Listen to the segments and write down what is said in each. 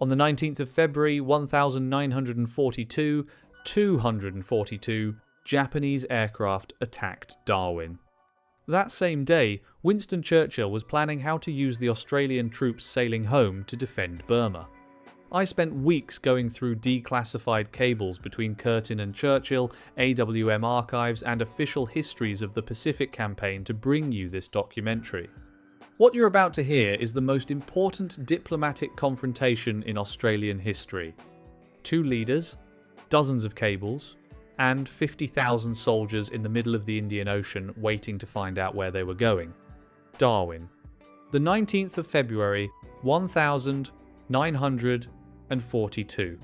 On the 19th of February 1942, 242 Japanese aircraft attacked Darwin. That same day, Winston Churchill was planning how to use the Australian troops sailing home to defend Burma. I spent weeks going through declassified cables between Curtin and Churchill, AWM archives, and official histories of the Pacific Campaign to bring you this documentary. What you're about to hear is the most important diplomatic confrontation in Australian history. 2 leaders, dozens of cables, and 50,000 soldiers in the middle of the Indian Ocean waiting to find out where they were going. Darwin. The 19th of February, 1942.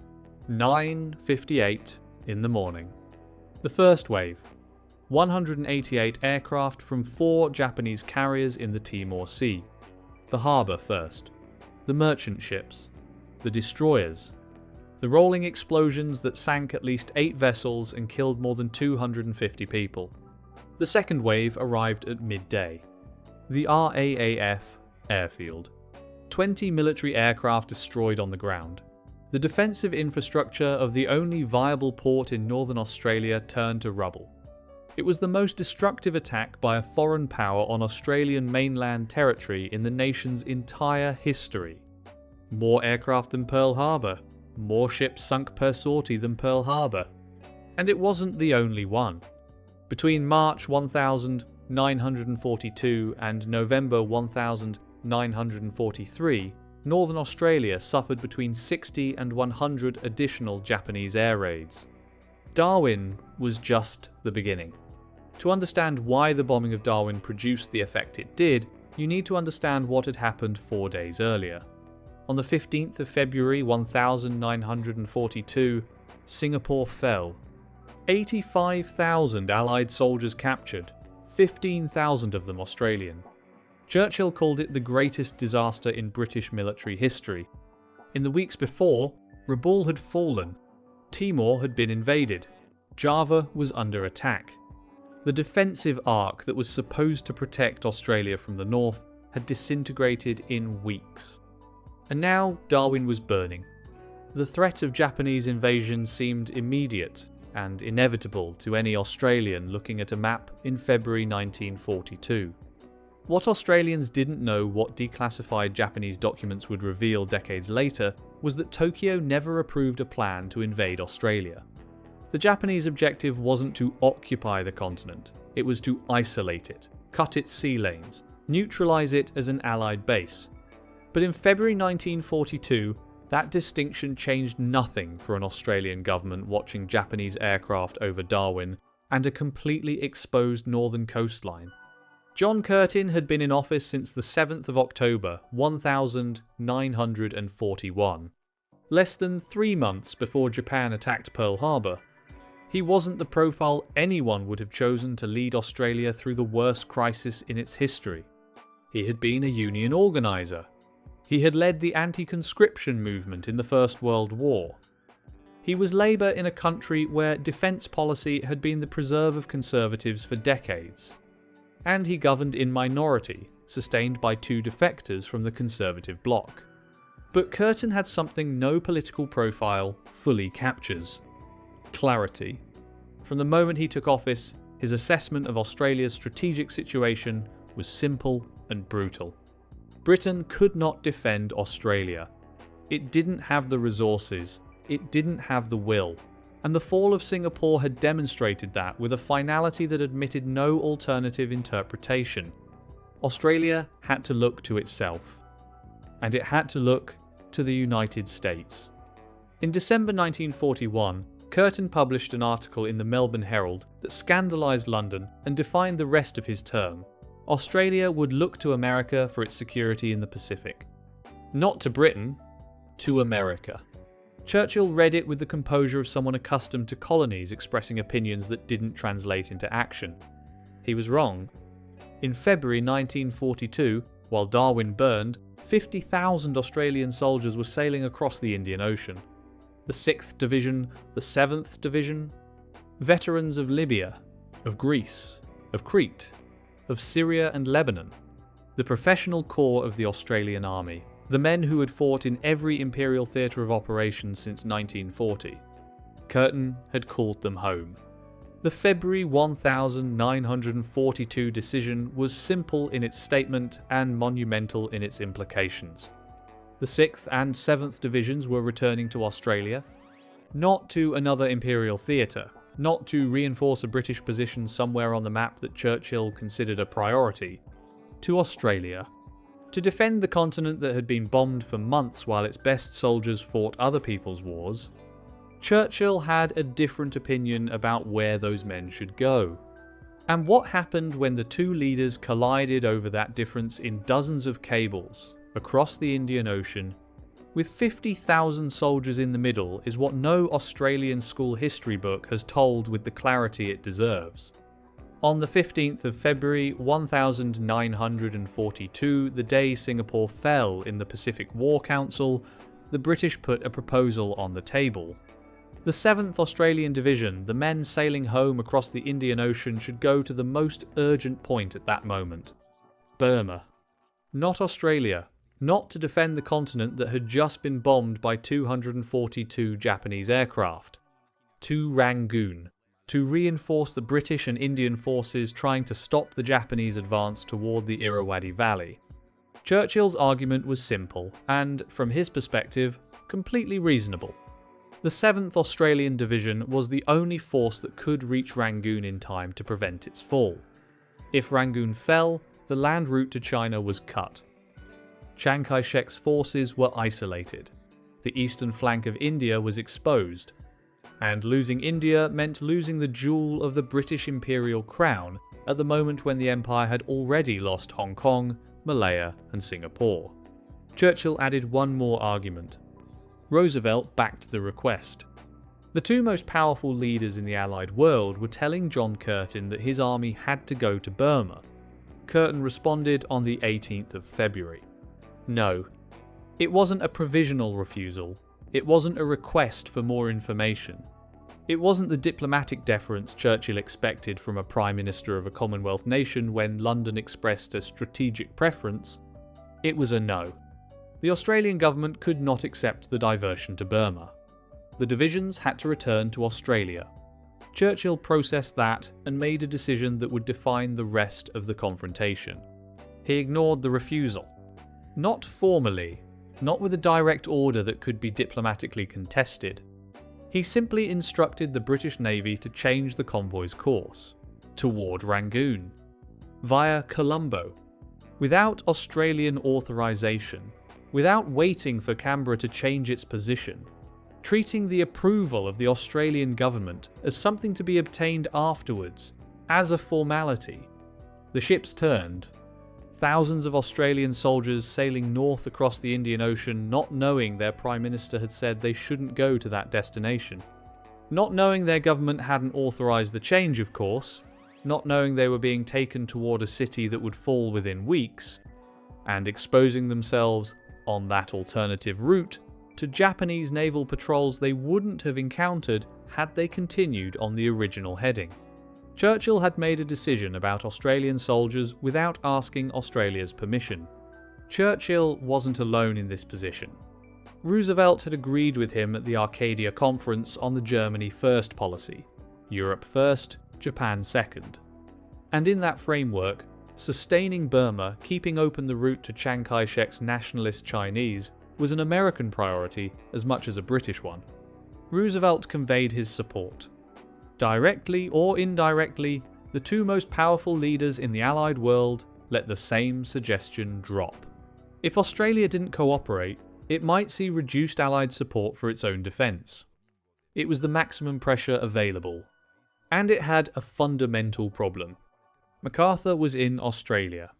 9:58 in the morning. The first wave. 188 aircraft from 4 Japanese carriers in the Timor Sea. The harbour first. The merchant ships. The destroyers. The rolling explosions that sank at least 8 vessels and killed more than 250 people. The second wave arrived at midday. The RAAF airfield. 20 military aircraft destroyed on the ground. The defensive infrastructure of the only viable port in northern Australia turned to rubble. It was the most destructive attack by a foreign power on Australian mainland territory in the nation's entire history. More aircraft than Pearl Harbor. More ships sunk per sortie than Pearl Harbor. And it wasn't the only one. Between March 1942 and November 1943, Northern Australia suffered between 60 and 100 additional Japanese air raids. Darwin was just the beginning. To understand why the bombing of Darwin produced the effect it did, you need to understand what had happened 4 days earlier. On the 15th of February 1942, Singapore fell. 85,000 Allied soldiers captured, 15,000 of them Australian. Churchill called it the greatest disaster in British military history. In the weeks before, Rabaul had fallen. Timor had been invaded. Java was under attack. The defensive arc that was supposed to protect Australia from the north had disintegrated in weeks. And now Darwin was burning. The threat of Japanese invasion seemed immediate and inevitable to any Australian looking at a map in February 1942. What Australians didn't know what declassified Japanese documents would reveal decades later was that Tokyo never approved a plan to invade Australia. The Japanese objective wasn't to occupy the continent, it was to isolate it, cut its sea lanes, neutralise it as an Allied base. But in February 1942, that distinction changed nothing for an Australian government watching Japanese aircraft over Darwin and a completely exposed northern coastline. John Curtin had been in office since the 7th of October 1941, less than 3 months before Japan attacked Pearl Harbor. He wasn't the profile anyone would have chosen to lead Australia through the worst crisis in its history. He had been a union organiser. He had led the anti-conscription movement in the First World War. He was Labour in a country where defence policy had been the preserve of Conservatives for decades. And he governed in minority, sustained by 2 defectors from the Conservative bloc. But Curtin had something no political profile fully captures: clarity. From the moment he took office, his assessment of Australia's strategic situation was simple and brutal. Britain could not defend Australia. It didn't have the resources, it didn't have the will, and the fall of Singapore had demonstrated that with a finality that admitted no alternative interpretation. Australia had to look to itself, and it had to look to the United States. In December 1941, Curtin published an article in the Melbourne Herald that scandalised London and defined the rest of his term. Australia would look to America for its security in the Pacific. Not to Britain, to America. Churchill read it with the composure of someone accustomed to colonies expressing opinions that didn't translate into action. He was wrong. In February 1942, while Darwin burned, 50,000 Australian soldiers were sailing across the Indian Ocean. The 6th Division, the 7th Division, veterans of Libya, of Greece, of Crete, of Syria and Lebanon, the professional corps of the Australian Army, the men who had fought in every Imperial theatre of operations since 1940. Curtin had called them home. The February 1942 decision was simple in its statement and monumental in its implications. The 6th and 7th Divisions were returning to Australia, not to another Imperial theatre, not to reinforce a British position somewhere on the map that Churchill considered a priority, to Australia, to defend the continent that had been bombed for months while its best soldiers fought other people's wars. Churchill had a different opinion about where those men should go. And what happened when the two leaders collided over that difference in dozens of cables across the Indian Ocean, with 50,000 soldiers in the middle, is what no Australian school history book has told with the clarity it deserves. On the 15th of February 1942, the day Singapore fell in the Pacific War Council, the British put a proposal on the table. The 7th Australian Division, the men sailing home across the Indian Ocean, should go to the most urgent point at that moment: Burma. Not Australia, not to defend the continent that had just been bombed by 242 Japanese aircraft. To Rangoon, to reinforce the British and Indian forces trying to stop the Japanese advance toward the Irrawaddy Valley. Churchill's argument was simple and, from his perspective, completely reasonable. The 7th Australian Division was the only force that could reach Rangoon in time to prevent its fall. If Rangoon fell, the land route to China was cut. Chiang Kai-shek's forces were isolated. The eastern flank of India was exposed. And losing India meant losing the jewel of the British Imperial crown at the moment when the Empire had already lost Hong Kong, Malaya and Singapore. Churchill added one more argument. Roosevelt backed the request. The two most powerful leaders in the Allied world were telling John Curtin that his army had to go to Burma. Curtin responded on the 18th of February. No. It wasn't a provisional refusal. It wasn't a request for more information. It wasn't the diplomatic deference Churchill expected from a Prime Minister of a Commonwealth nation when London expressed a strategic preference. It was a no. The Australian government could not accept the diversion to Burma. The divisions had to return to Australia. Churchill processed that and made a decision that would define the rest of the confrontation. He ignored the refusal. Not formally, not with a direct order that could be diplomatically contested. He simply instructed the British Navy to change the convoy's course, toward Rangoon, via Colombo, without Australian authorisation, without waiting for Canberra to change its position, treating the approval of the Australian government as something to be obtained afterwards, as a formality. The ships turned. Thousands of Australian soldiers sailing north across the Indian Ocean, not knowing their Prime Minister had said they shouldn't go to that destination. Not knowing their government hadn't authorised the change, of course, not knowing they were being taken toward a city that would fall within weeks, and exposing themselves, on that alternative route, to Japanese naval patrols they wouldn't have encountered had they continued on the original heading. Churchill had made a decision about Australian soldiers without asking Australia's permission. Churchill wasn't alone in this position. Roosevelt had agreed with him at the Arcadia Conference on the Germany First policy, Europe First, Japan Second. And in that framework, sustaining Burma, keeping open the route to Chiang Kai-shek's nationalist Chinese, was an American priority as much as a British one. Roosevelt conveyed his support. Directly or indirectly, the two most powerful leaders in the Allied world let the same suggestion drop. If Australia didn't cooperate, it might see reduced Allied support for its own defence. It was the maximum pressure available. And it had a fundamental problem. MacArthur was in Australia.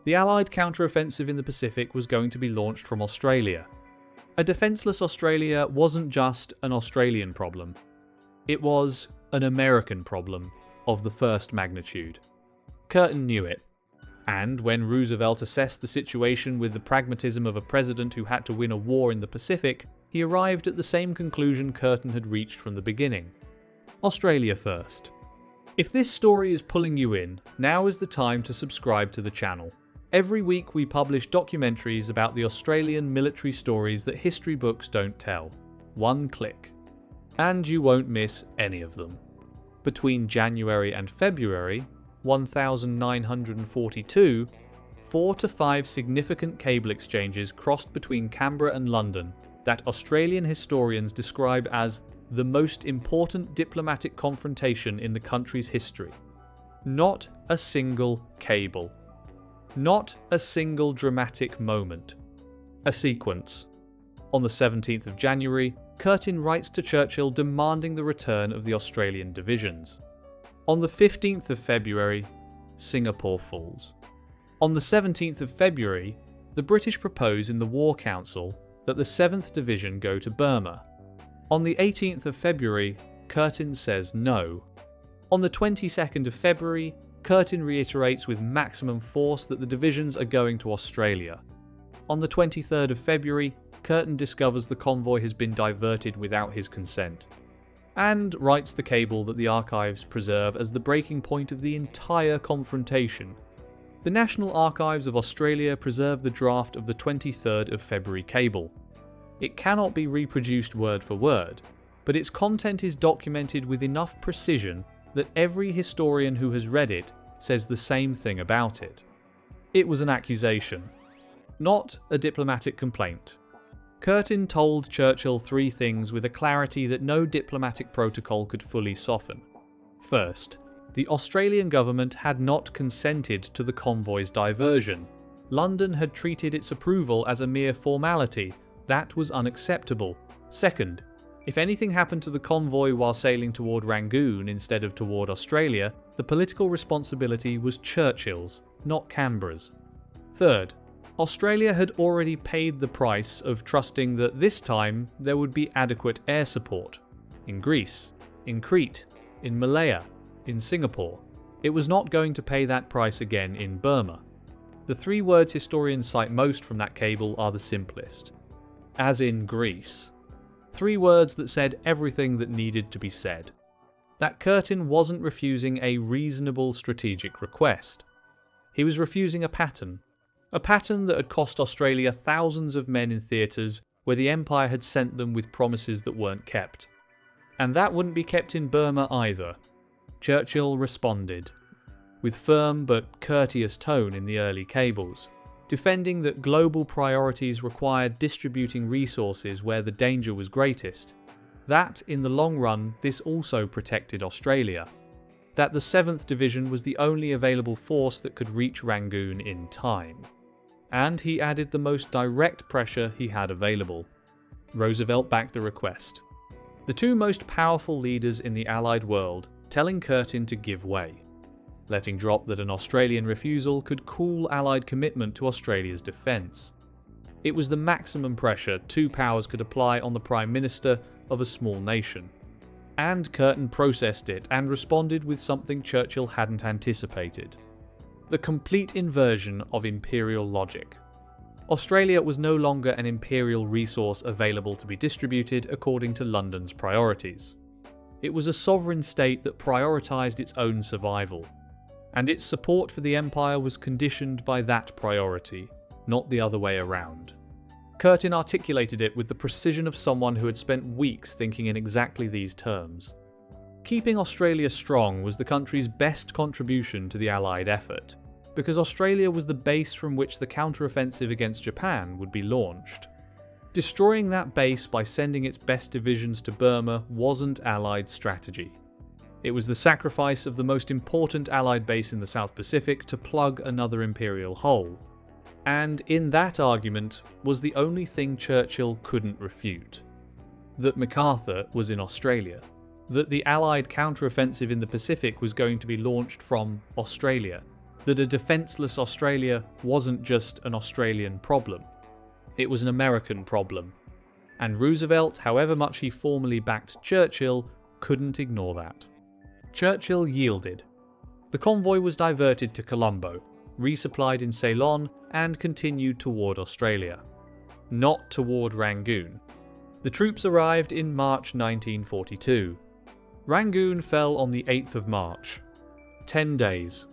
The Allied counter-offensive in the Pacific was going to be launched from Australia. A defenceless Australia wasn't just an Australian problem. It was an American problem of the first magnitude. Curtin knew it. And when Roosevelt assessed the situation with the pragmatism of a president who had to win a war in the Pacific, he arrived at the same conclusion Curtin had reached from the beginning. Australia first. If this story is pulling you in, now is the time to subscribe to the channel. Every week we publish documentaries about the Australian military stories that history books don't tell. One click. And you won't miss any of them. Between January and February 1942, 4 to 5 significant cable exchanges crossed between Canberra and London that Australian historians describe as the most important diplomatic confrontation in the country's history. Not a single cable. Not a single dramatic moment. A sequence. On the 17th of January, Curtin writes to Churchill demanding the return of the Australian divisions. On the 15th of February, Singapore falls. On the 17th of February, the British propose in the War Council that the 7th Division go to Burma. On the 18th of February, Curtin says no. On the 22nd of February, Curtin reiterates with maximum force that the divisions are going to Australia. On the 23rd of February, Curtin discovers the convoy has been diverted without his consent, and writes the cable that the archives preserve as the breaking point of the entire confrontation. The National Archives of Australia preserve the draft of the 23rd of February cable. It cannot be reproduced word for word, but its content is documented with enough precision that every historian who has read it says the same thing about it. It was an accusation, not a diplomatic complaint. Curtin told Churchill 3 things with a clarity that no diplomatic protocol could fully soften. First, the Australian government had not consented to the convoy's diversion. London had treated its approval as a mere formality. That was unacceptable. Second, if anything happened to the convoy while sailing toward Rangoon instead of toward Australia, the political responsibility was Churchill's, not Canberra's. Third, Australia had already paid the price of trusting that this time there would be adequate air support. In Greece, in Crete, in Malaya, in Singapore. It was not going to pay that price again in Burma. The 3 words historians cite most from that cable are the simplest. As in Greece. 3 words that said everything that needed to be said. That Curtin wasn't refusing a reasonable strategic request. He was refusing a pattern. A pattern that had cost Australia thousands of men in theatres where the Empire had sent them with promises that weren't kept. And that wouldn't be kept in Burma either. Churchill responded, with firm but courteous tone in the early cables, defending that global priorities required distributing resources where the danger was greatest. That, in the long run, this also protected Australia. That the 7th Division was the only available force that could reach Rangoon in time. And he added the most direct pressure he had available. Roosevelt backed the request. The 2 most powerful leaders in the Allied world telling Curtin to give way, letting drop that an Australian refusal could cool Allied commitment to Australia's defence. It was the maximum pressure 2 powers could apply on the Prime Minister of a small nation. And Curtin processed it and responded with something Churchill hadn't anticipated. The complete inversion of imperial logic. Australia was no longer an imperial resource available to be distributed according to London's priorities. It was a sovereign state that prioritised its own survival, and its support for the Empire was conditioned by that priority, not the other way around. Curtin articulated it with the precision of someone who had spent weeks thinking in exactly these terms. Keeping Australia strong was the country's best contribution to the Allied effort, because Australia was the base from which the counteroffensive against Japan would be launched. Destroying that base by sending its best divisions to Burma wasn't Allied strategy. It was the sacrifice of the most important Allied base in the South Pacific to plug another imperial hole. And in that argument was the only thing Churchill couldn't refute. That MacArthur was in Australia. That the Allied counteroffensive in the Pacific was going to be launched from Australia. That a defenceless Australia wasn't just an Australian problem. It was an American problem. And Roosevelt, however much he formally backed Churchill, couldn't ignore that. Churchill yielded. The convoy was diverted to Colombo, resupplied in Ceylon, and continued toward Australia. Not toward Rangoon. The troops arrived in March 1942. Rangoon fell on the 8th of March. 10 days.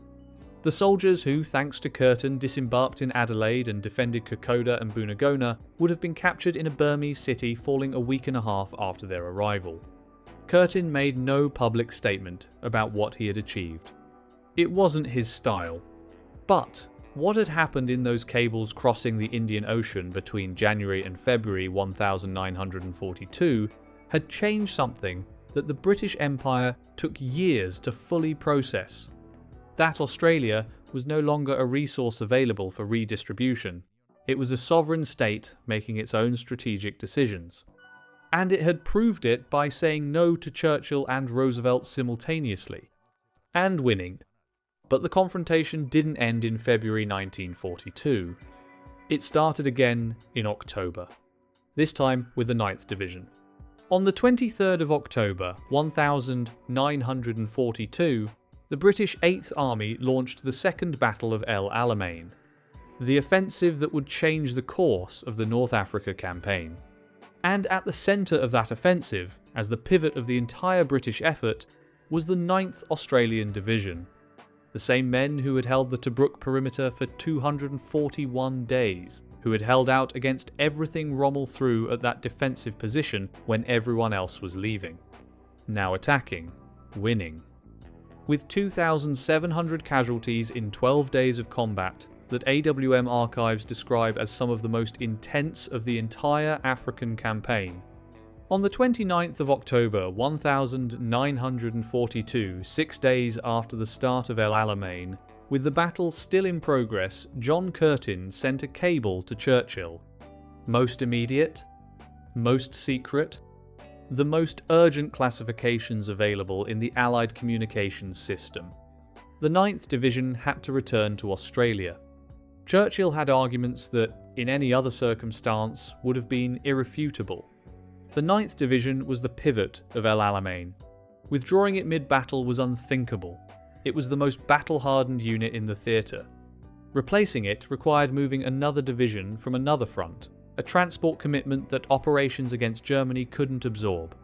The soldiers who, thanks to Curtin, disembarked in Adelaide and defended Kokoda and Bunagona would have been captured in a Burmese city falling a week and a half after their arrival. Curtin made no public statement about what he had achieved. It wasn't his style. But what had happened in those cables crossing the Indian Ocean between January and February 1942 had changed something that the British Empire took years to fully process. That Australia was no longer a resource available for redistribution. It was a sovereign state making its own strategic decisions. And it had proved it by saying no to Churchill and Roosevelt simultaneously. And winning. But the confrontation didn't end in February 1942. It started again in October. This time with the 9th Division. On the 23rd of October 1942, the British 8th Army launched the Second Battle of El Alamein, the offensive that would change the course of the North Africa campaign. And at the centre of that offensive, as the pivot of the entire British effort, was the 9th Australian Division, the same men who had held the Tobruk perimeter for 241 days, who had held out against everything Rommel threw at that defensive position when everyone else was leaving. Now attacking, winning. With 2,700 casualties in 12 days of combat that AWM archives describe as some of the most intense of the entire African campaign. On the 29th of October 1942, 6 days after the start of El Alamein, with the battle still in progress, John Curtin sent a cable to Churchill. Most immediate, most secret, the most urgent classifications available in the Allied communications system. The 9th Division had to return to Australia. Churchill had arguments that, in any other circumstance, would have been irrefutable. The 9th Division was the pivot of El Alamein. Withdrawing it mid-battle was unthinkable. It was the most battle-hardened unit in the theatre. Replacing it required moving another division from another front, a transport commitment that operations against Germany couldn't absorb.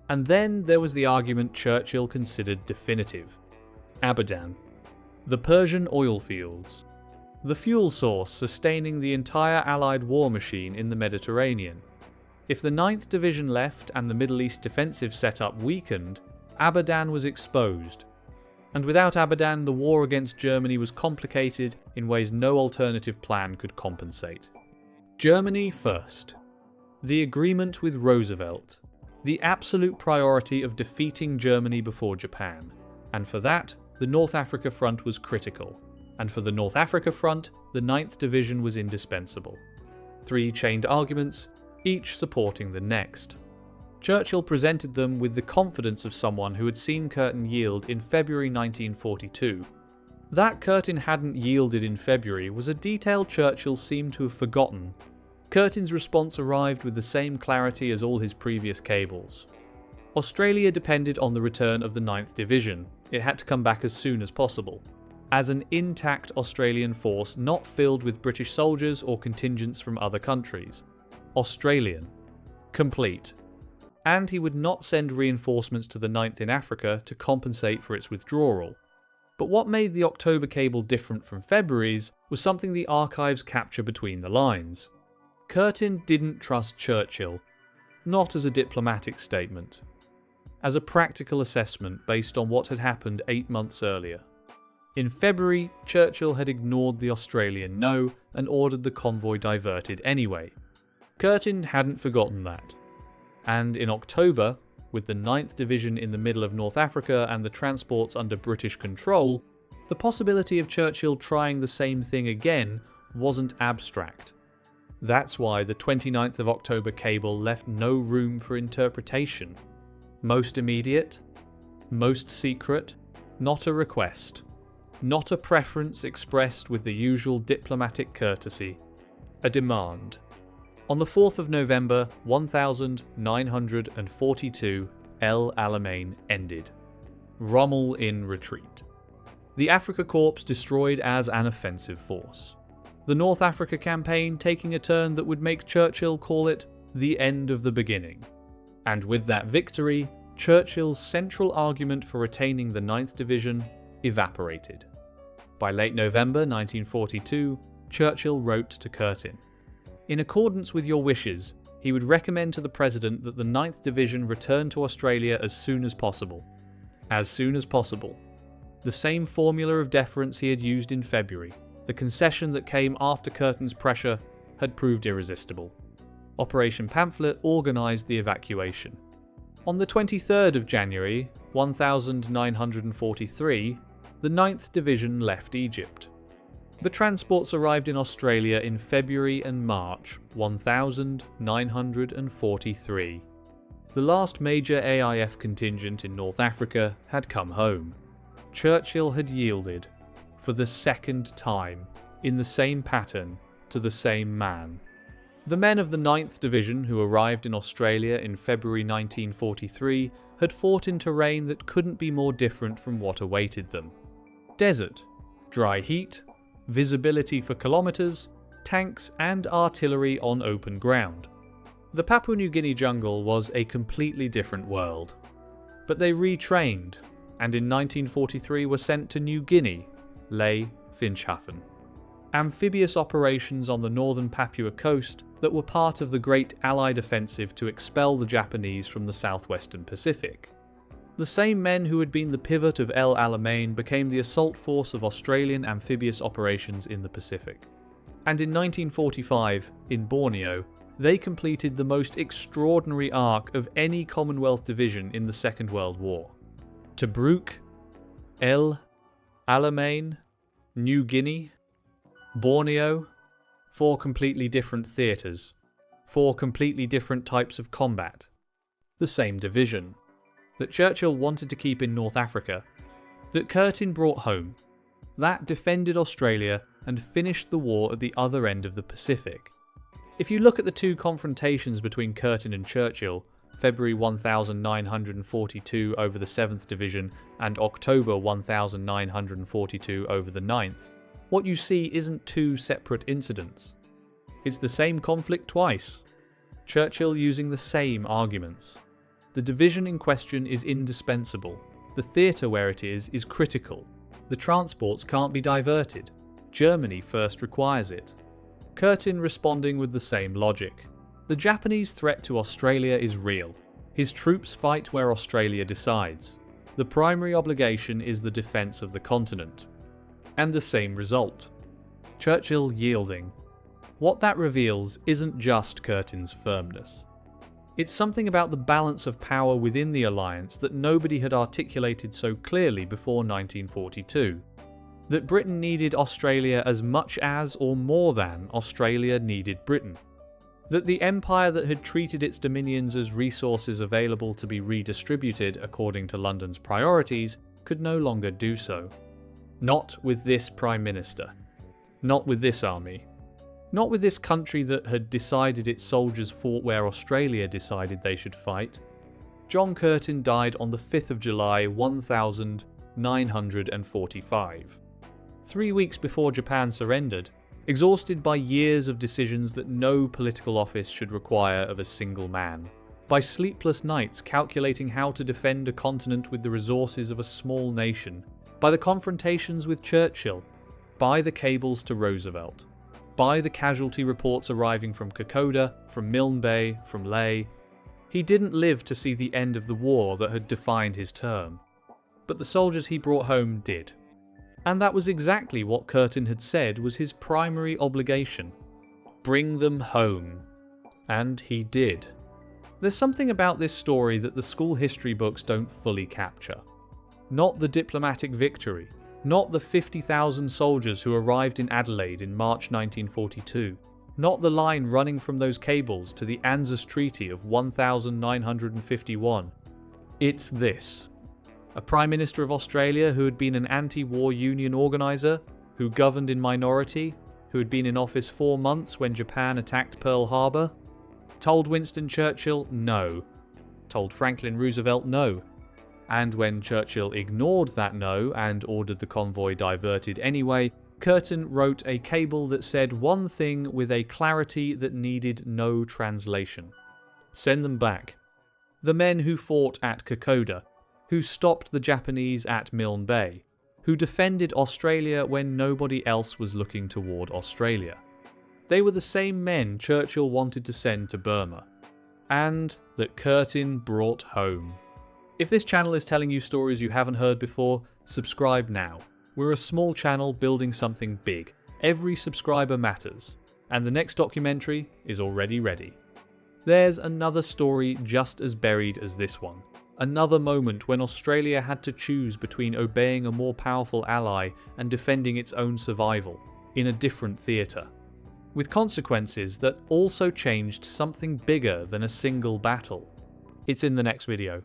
And then there was the argument Churchill considered definitive. Abadan. The Persian oil fields. The fuel source sustaining the entire Allied war machine in the Mediterranean. If the 9th Division left and the Middle East defensive setup weakened, Abadan was exposed. And without Abadan, the war against Germany was complicated in ways no alternative plan could compensate. Germany first. The agreement with Roosevelt. The absolute priority of defeating Germany before Japan. And for that, the North Africa front was critical. And for the North Africa front, the 9th Division was indispensable. 3 chained arguments, each supporting the next. Churchill presented them with the confidence of someone who had seen Curtin yield in February 1942. That Curtin hadn't yielded in February was a detail Churchill seemed to have forgotten. Curtin's response arrived with the same clarity as all his previous cables. Australia depended on the return of the 9th Division. It had to come back as soon as possible. As an intact Australian force not filled with British soldiers or contingents from other countries. Australian. Complete. And he would not send reinforcements to the 9th in Africa to compensate for its withdrawal. But what made the October cable different from February's was something the archives capture between the lines. Curtin didn't trust Churchill, not as a diplomatic statement, as a practical assessment based on what had happened 8 months earlier. In February, Churchill had ignored the Australian no and ordered the convoy diverted anyway. Curtin hadn't forgotten that. And in October, with the 9th Division in the middle of North Africa and the transports under British control, the possibility of Churchill trying the same thing again wasn't abstract. That's why the 29th of October cable left no room for interpretation. Most immediate, most secret, not a request, not a preference expressed with the usual diplomatic courtesy, a demand. On the 4th of November 1942, El Alamein ended. Rommel in retreat. The Afrika Korps destroyed as an offensive force. The North Africa campaign taking a turn that would make Churchill call it the end of the beginning. And with that victory, Churchill's central argument for retaining the 9th Division evaporated. By late November 1942, Churchill wrote to Curtin. In accordance with your wishes, he would recommend to the President that the 9th Division return to Australia as soon as possible. As soon as possible. The same formula of deference he had used in February, the concession that came after Curtin's pressure, had proved irresistible. Operation Pamphlet organised the evacuation. On the 23rd of January, 1943, the 9th Division left Egypt. The transports arrived in Australia in February and March 1943. The last major AIF contingent in North Africa had come home. Churchill had yielded, for the second time, in the same pattern, to the same man. The men of the 9th Division who arrived in Australia in February 1943 had fought in terrain that couldn't be more different from what awaited them. Desert, dry heat, visibility for kilometres, tanks and artillery on open ground. The Papua New Guinea jungle was a completely different world. But they retrained, and in 1943 were sent to New Guinea, Lae, Finschhafen. Amphibious operations on the northern Papua coast that were part of the Great Allied Offensive to expel the Japanese from the southwestern Pacific. The same men who had been the pivot of El Alamein became the assault force of Australian amphibious operations in the Pacific. And in 1945, in Borneo, they completed the most extraordinary arc of any Commonwealth division in the Second World War. Tobruk, El Alamein, New Guinea, Borneo, 4 completely different theatres, 4 completely different types of combat. The same division. That Churchill wanted to keep in North Africa, that Curtin brought home, that defended Australia and finished the war at the other end of the Pacific. If you look at the 2 confrontations between Curtin and Churchill, February 1942 over the 7th Division and October 1942 over the 9th, what you see isn't 2 separate incidents. It's the same conflict twice. Churchill using the same arguments. The division in question is indispensable. The theatre where it is critical. The transports can't be diverted. Germany first requires it. Curtin responding with the same logic. The Japanese threat to Australia is real. His troops fight where Australia decides. The primary obligation is the defence of the continent. And the same result. Churchill yielding. What that reveals isn't just Curtin's firmness. It's something about the balance of power within the alliance that nobody had articulated so clearly before 1942. That Britain needed Australia as much as or more than Australia needed Britain. That the empire that had treated its dominions as resources available to be redistributed according to London's priorities could no longer do so. Not with this Prime Minister. Not with this army. Not with this country that had decided its soldiers fought where Australia decided they should fight. John Curtin died on the 5th of July 1945. 3 weeks before Japan surrendered, exhausted by years of decisions that no political office should require of a single man. By sleepless nights calculating how to defend a continent with the resources of a small nation. By the confrontations with Churchill. By the cables to Roosevelt. By the casualty reports arriving from Kokoda, from Milne Bay, from Lae. He didn't live to see the end of the war that had defined his term. But the soldiers he brought home did. And that was exactly what Curtin had said was his primary obligation. Bring them home. And he did. There's something about this story that the school history books don't fully capture. Not the diplomatic victory. Not the 50,000 soldiers who arrived in Adelaide in March 1942. Not the line running from those cables to the Anzac Treaty of 1951. It's this. A Prime Minister of Australia who had been an anti-war union organiser, who governed in minority, who had been in office 4 months when Japan attacked Pearl Harbor, told Winston Churchill no. Told Franklin Roosevelt no. And when Churchill ignored that no and ordered the convoy diverted anyway, Curtin wrote a cable that said one thing with a clarity that needed no translation. Send them back. The men who fought at Kokoda, who stopped the Japanese at Milne Bay, who defended Australia when nobody else was looking toward Australia. They were the same men Churchill wanted to send to Burma, and that Curtin brought home. If this channel is telling you stories you haven't heard before, subscribe now. We're a small channel building something big. Every subscriber matters, and the next documentary is already ready. There's another story just as buried as this one. Another moment when Australia had to choose between obeying a more powerful ally and defending its own survival, in a different theatre, with consequences that also changed something bigger than a single battle. It's in the next video.